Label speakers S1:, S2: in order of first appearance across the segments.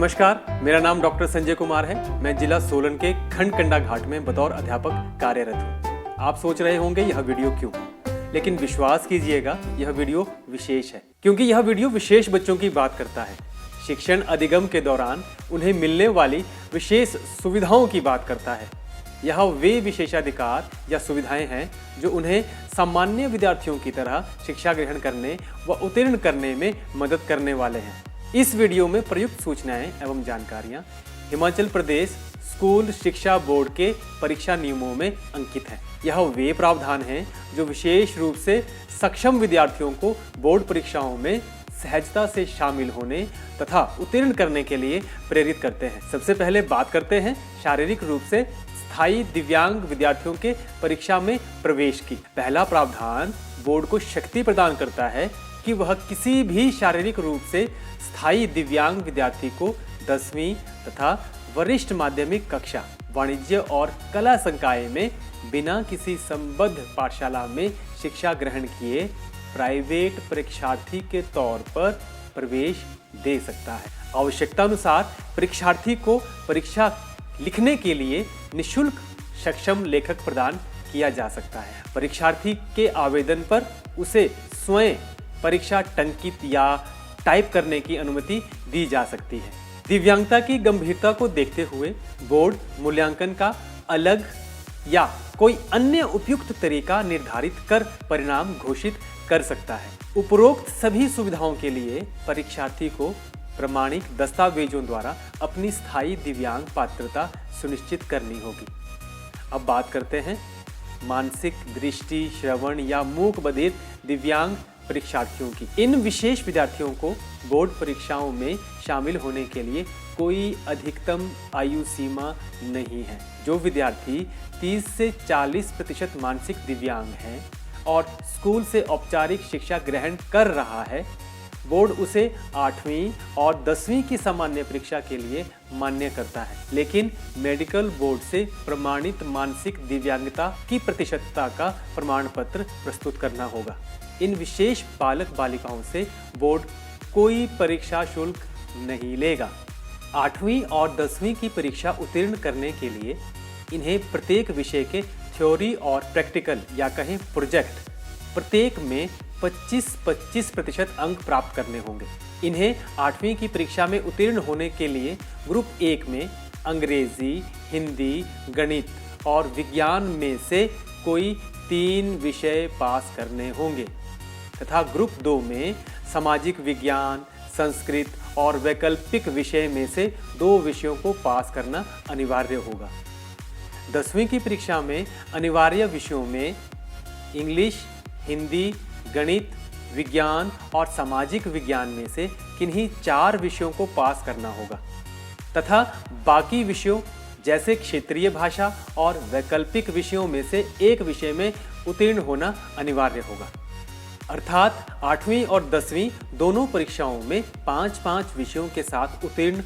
S1: नमस्कार, मेरा नाम डॉक्टर संजय कुमार है। मैं जिला सोलन के खंडकंडा घाट में बतौर अध्यापक कार्यरत हूँ। आप सोच रहे होंगे यह वीडियो क्यों, लेकिन विश्वास कीजिएगा यह वीडियो विशेष है, क्योंकि यह वीडियो विशेष बच्चों की बात करता है। शिक्षण अधिगम के दौरान उन्हें मिलने वाली विशेष सुविधाओं की बात करता है। यह वे विशेषाधिकार या सुविधाएं हैं जो उन्हें सामान्य विद्यार्थियों की तरह शिक्षा ग्रहण करने व उत्तीर्ण करने में मदद करने वाले हैं। इस वीडियो में प्रयुक्त सूचनाएं एवं जानकारियां हिमाचल प्रदेश स्कूल शिक्षा बोर्ड के परीक्षा नियमों में अंकित हैं। यह वे प्रावधान हैं जो विशेष रूप से सक्षम विद्यार्थियों को बोर्ड परीक्षाओं में सहजता से शामिल होने तथा उत्तीर्ण करने के लिए प्रेरित करते हैं। सबसे पहले बात करते हैं शारीरिक रूप से स्थायी दिव्यांग विद्यार्थियों के परीक्षा में प्रवेश की। पहला प्रावधान बोर्ड को शक्ति प्रदान करता है कि वह किसी भी शारीरिक रूप से स्थायी दिव्यांग विद्यार्थी को 10वीं तथा वरिष्ठ माध्यमिक कक्षा वाणिज्य और कला संकाय में बिना किसी संबद्ध पाठशाला में शिक्षा ग्रहण किए प्राइवेट परीक्षार्थी के तौर पर प्रवेश दे सकता है। आवश्यकता अनुसार परीक्षार्थी को परीक्षा लिखने के लिए निःशुल्क सक्षम लेखक प्रदान किया जा सकता है। परीक्षार्थी के आवेदन पर उसे स्वयं परीक्षा टंकित या टाइप करने की अनुमति दी जा सकती है। दिव्यांगता की गंभीरता को देखते हुए बोर्ड मूल्यांकन का अलग या कोई अन्य उपयुक्त तरीका निर्धारित कर परिणाम घोषित कर सकता है। उपरोक्त सभी सुविधाओं के लिए परीक्षार्थी को प्रमाणिक दस्तावेजों द्वारा अपनी स्थायी दिव्यांग पात्रता सुनिश्चित करनी होगी। अब बात करते हैं मानसिक, दृष्टि, श्रवण या मूक बधिर दिव्यांग परीक्षार्थियों की। इन विशेष विद्यार्थियों को बोर्ड परीक्षाओं में शामिल होने के लिए कोई अधिकतम आयु सीमा नहीं है। जो विद्यार्थी 30 से 40% मानसिक दिव्यांग हैं और स्कूल से औपचारिक शिक्षा ग्रहण कर रहा है, बोर्ड उसे 8वीं और 10वीं की सामान्य परीक्षा के लिए मान्य करता है, लेकिन मेडिकल बोर्ड से प्रमाणित मानसिक दिव्यांगता की प्रतिशतता का प्रमाण पत्र प्रस्तुत करना होगा। इन विशेष बालक बालिकाओं से बोर्ड कोई परीक्षा शुल्क नहीं लेगा। 8वीं और 10वीं की परीक्षा उत्तीर्ण करने के लिए इन्हें प्रत्येक विषय के थ्योरी और प्रैक्टिकल या कहें प्रोजेक्ट प्रत्येक में 25-25% अंक प्राप्त करने होंगे। इन्हें 8वीं की परीक्षा में उत्तीर्ण होने के लिए ग्रुप 1 में अंग्रेजी, हिंदी, गणित और विज्ञान में से कोई 3 विषय पास करने होंगे तथा ग्रुप 2 में सामाजिक विज्ञान, संस्कृत और वैकल्पिक विषय में से 2 विषयों को पास करना अनिवार्य होगा। 10वीं की परीक्षा में अनिवार्य विषयों में इंग्लिश, हिंदी, गणित, विज्ञान और सामाजिक विज्ञान में से किन्हीं 4 विषयों को पास करना होगा तथा बाकी विषयों जैसे क्षेत्रीय भाषा और वैकल्पिक विषयों में से 1 विषय में उत्तीर्ण होना अनिवार्य होगा। अर्थात 8वीं और 10वीं दोनों परीक्षाओं में 5-5 विषयों के साथ उत्तीर्ण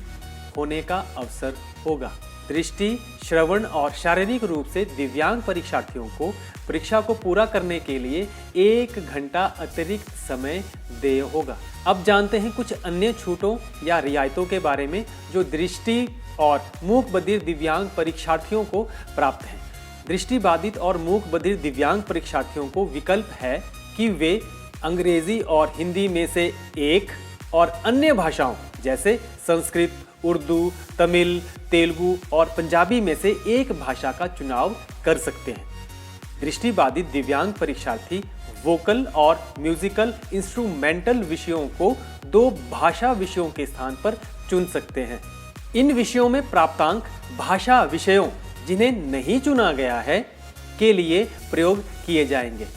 S1: होने का अवसर होगा। दृष्टि, श्रवण और शारीरिक रूप से दिव्यांग परीक्षार्थियों को परीक्षा को पूरा करने के लिए 1 घंटा अतिरिक्त समय देय होगा। अब जानते हैं कुछ अन्य छूटों या रियायतों के बारे में जो दृष्टि और मूक बधिर दिव्यांग परीक्षार्थियों को प्राप्त हैं। दृष्टिबाधित और मूक बधिर दिव्यांग परीक्षार्थियों को विकल्प है कि वे अंग्रेजी और हिंदी में से 1 और अन्य भाषाओं जैसे संस्कृत, उर्दू, तमिल, तेलुगु और पंजाबी में से 1 भाषा का चुनाव कर सकते हैं। दृष्टिबाधित दिव्यांग परीक्षार्थी वोकल और म्यूजिकल इंस्ट्रूमेंटल विषयों को 2 भाषा विषयों के स्थान पर चुन सकते हैं। इन विषयों में प्राप्तांक भाषा विषयों जिन्हें नहीं चुना गया है के लिए प्रयोग किए जाएंगे।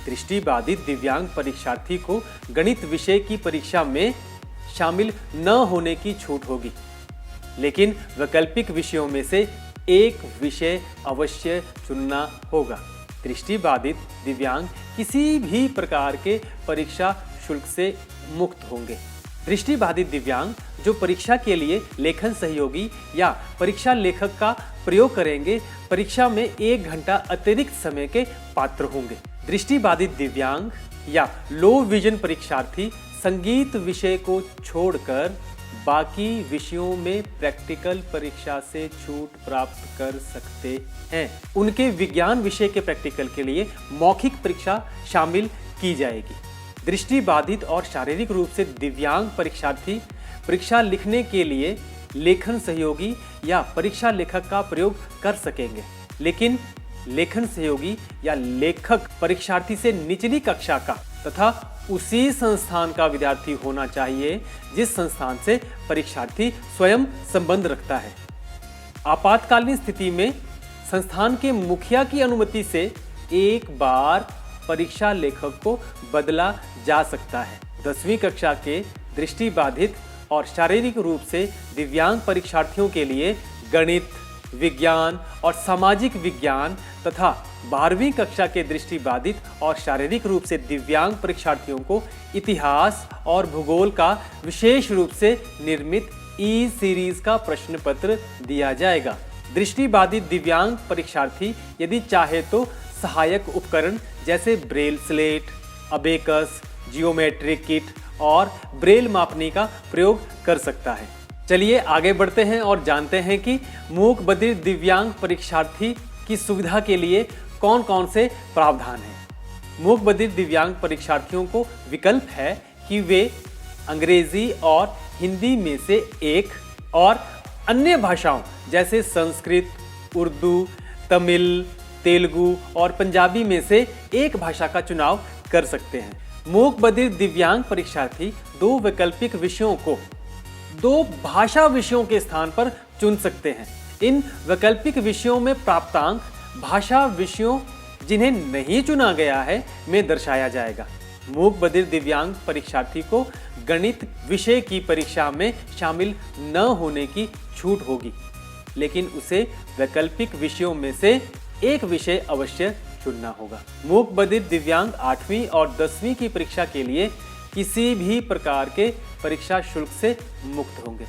S1: दृष्टिबाधित दिव्यांग परीक्षार्थी को गणित विषय की परीक्षा में शामिल न होने की छूट होगी, लेकिन वैकल्पिक विषयों में से 1 विषय अवश्य चुनना होगा। दृष्टिबाधित दिव्यांग किसी भी प्रकार के परीक्षा शुल्क से मुक्त होंगे। दृष्टिबाधित दिव्यांग जो परीक्षा के लिए लेखन सहयोगी या परीक्षा लेखक का प्रयोग करेंगे, परीक्षा में 1 घंटा अतिरिक्त समय के पात्र होंगे। दृष्टिबाधित दिव्यांग या लो विजन परीक्षार्थी संगीत विषय को छोड़कर बाकी विषयों में प्रैक्टिकल परीक्षा से छूट प्राप्त कर सकते हैं। उनके विज्ञान विषय के प्रैक्टिकल के लिए मौखिक परीक्षा शामिल की जाएगी। दृष्टिबाधित और शारीरिक रूप से दिव्यांग परीक्षार्थी परीक्षा लिखने के लिए लेखन सहयोगी या परीक्षा लेखक का प्रयोग कर सकेंगे, लेकिन लेखन सहयोगी या लेखक परीक्षार्थी से निचली कक्षा का तथा उसी संस्थान का विद्यार्थी होना चाहिए जिस संस्थान से परीक्षार्थी स्वयं संबंध रखता है। आपातकालीन स्थिति में संस्थान के मुखिया की अनुमति से एक बार परीक्षा लेखक को बदला जा सकता है। 10वीं कक्षा के दृष्टिबाधित और शारीरिक रूप से दिव्यांग परीक्षार्थियों के लिए गणित, विज्ञान और सामाजिक विज्ञान तथा 12वीं कक्षा के दृष्टिबाधित और शारीरिक रूप से दिव्यांग परीक्षार्थियों को इतिहास और भूगोल का विशेष रूप से निर्मित ई सीरीज का प्रश्न पत्र दिया जाएगा। दृष्टिबाधित दिव्यांग परीक्षार्थी यदि चाहे तो सहायक उपकरण जैसे Braille slate, abacus, geometric kit और ब्रेल मापनी का प्रयोग कर सकता है। चलिए आगे बढ़ते हैं और जानते हैं कि मूक बधिर दिव्यांग परीक्षार्थी की सुविधा के लिए कौन कौन से प्रावधान हैं। मूक बधिर दिव्यांग परीक्षार्थियों को विकल्प है कि वे अंग्रेजी और हिंदी में से एक और अन्य भाषाओं जैसे संस्कृत, उर्दू, तमिल, तेलुगु और पंजाबी में से एक भाषा का चुनाव कर सकते हैं। मूक बधिर दिव्यांग परीक्षार्थी 2 वैकल्पिक विषयों को 2 भाषा विषयों के स्थान पर चुन सकते हैं। इन वैकल्पिक विषयों में प्राप्तांक भाषा विषयों जिन्हें नहीं चुना गया है में दर्शाया जाएगा। मूक बधिर दिव्यांग परीक्षार्थी को गणित विषय की परीक्षा में शामिल न होने की छूट होगी, लेकिन उसे वैकल्पिक विषयों में से एक विषय अवश्य चुनना होगा। मूक बधिर दिव्यांग 8वीं और 10वीं की परीक्षा के लिए किसी भी प्रकार के परीक्षा शुल्क से मुक्त होंगे।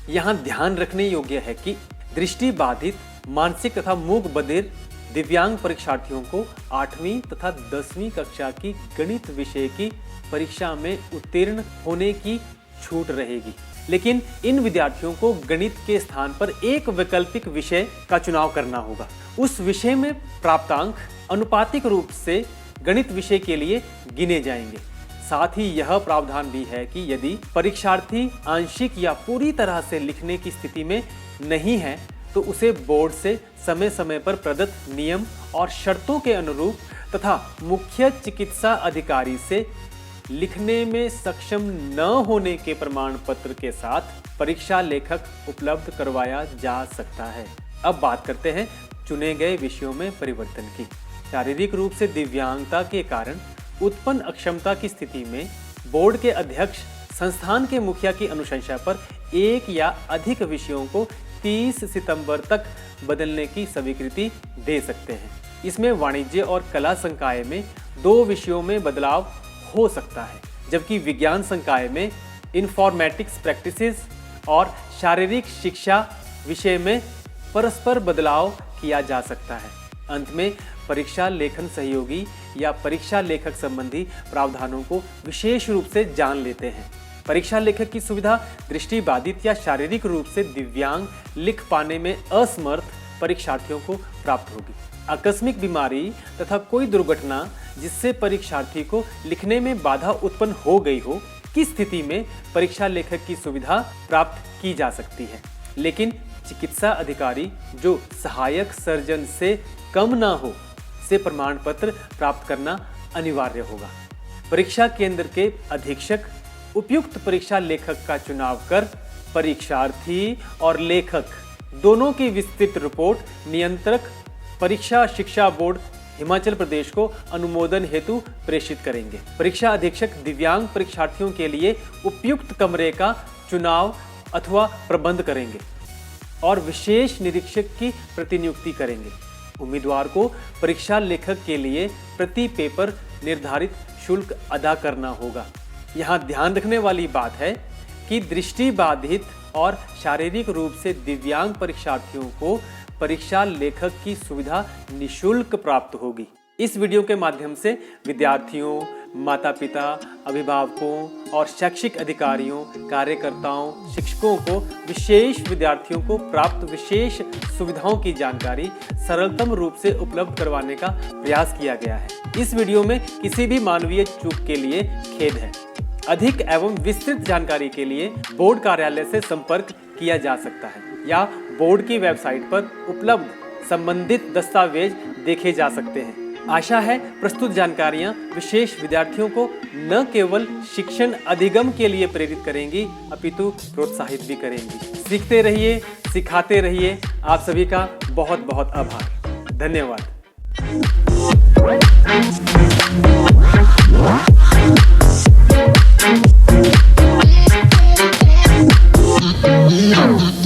S1: यहाँ ध्यान रखने योग्य है कि दृष्टिबाधित, मानसिक तथा मूक बधिर दिव्यांग परीक्षार्थियों को 8वीं तथा 10वीं कक्षा की गणित विषय की परीक्षा में उत्तीर्ण होने की छूट रहेगी, लेकिन इन विद्यार्थियों को गणित के स्थान पर एक वैकल्पिक विषय का चुनाव करना होगा। उस विषय में प्राप्तांक अनुपातिक रूप से गणित विषय के लिए गिने जाएंगे। साथ ही यह प्रावधान भी है कि यदि परीक्षार्थी आंशिक या पूरी तरह से लिखने की स्थिति में नहीं है तो उसे बोर्ड से समय समय पर प्रदत्त नियम और शर्तों के अनुरूप तथा मुख्य चिकित्सा अधिकारी से लिखने में सक्षम न होने के प्रमाण पत्र के साथ परीक्षा लेखक उपलब्ध करवाया जा सकता है। अब बात करते हैं चुने गए विषयों में परिवर्तन की। शारीरिक रूप से दिव्यांगता के कारण उत्पन्न अक्षमता की स्थिति में बोर्ड के अध्यक्ष संस्थान के मुखिया की अनुशंसा पर एक या अधिक विषयों को 30 सितंबर तक बदलने की स्वीकृति दे सकते हैं। इसमें वाणिज्य और कला संकाय में 2 विषयों में बदलाव हो सकता है, जबकि विज्ञान संकाय में इन्फॉर्मेटिक्स प्रैक्टिसेस और शारीरिक शिक्षा विषय में परस्पर बदलाव किया जा सकता है। अंत में परीक्षा लेखन सहयोगी या परीक्षा लेखक संबंधी प्रावधानों को विशेष रूप से जान लेते हैं। परीक्षा लेखक की सुविधा दृष्टिबाधित या शारीरिक रूप से दिव्यांग लिख पाने में असमर्थ परीक्षार्थियों को प्राप्त होगी। आकस्मिक बीमारी तथा कोई दुर्घटना जिससे परीक्षार्थी को लिखने में बाधा उत्पन्न हो गई हो की स्थिति में परीक्षा लेखक की सुविधा प्राप्त की जा सकती है, लेकिन चिकित्सा अधिकारी जो सहायक सर्जन से कम ना हो से प्रमाण पत्र प्राप्त करना अनिवार्य होगा। परीक्षा केंद्र के अधीक्षक उपयुक्त परीक्षा लेखक का चुनाव कर परीक्षार्थी और लेखक दोनों की विस्तृत रिपोर्ट नियंत्रक परीक्षा शिक्षा बोर्ड हिमाचल प्रदेश को अनुमोदन हेतु प्रेषित करेंगे। परीक्षा अधीक्षक दिव्यांग परीक्षार्थियों के लिए उपयुक्त कमरे का चुनाव अथवा प्रबंध करेंगे और विशेष निरीक्षक की प्रतिनियुक्ति करेंगे। उम्मीदवार को परीक्षा लेखक के लिए प्रति पेपर निर्धारित शुल्क अदा करना होगा। यहाँ ध्यान रखने वाली बात है कि दृष्टिबाधित और शारीरिक रूप से दिव्यांग परीक्षार्थियों को परीक्षा लेखक की सुविधा निशुल्क प्राप्त होगी। इस वीडियो के माध्यम से विद्यार्थियों, माता पिता, अभिभावकों और शैक्षिक अधिकारियों, कार्यकर्ताओं, शिक्षकों को विशेष विद्यार्थियों को प्राप्त विशेष सुविधाओं की जानकारी सरलतम रूप से उपलब्ध करवाने का प्रयास किया गया है। इस वीडियो में किसी भी मानवीय चूक के लिए खेद है। अधिक एवं विस्तृत जानकारी के लिए बोर्ड कार्यालय से संपर्क किया जा सकता है या बोर्ड की वेबसाइट पर उपलब्ध संबंधित दस्तावेज देखे जा सकते हैं। आशा है प्रस्तुत जानकारियां विशेष विद्यार्थियों को न केवल शिक्षण अधिगम के लिए प्रेरित करेंगी अपितु प्रोत्साहित भी करेंगी। सीखते रहिए, सिखाते रहिए। आप सभी का बहुत बहुत आभार। धन्यवाद।
S2: No.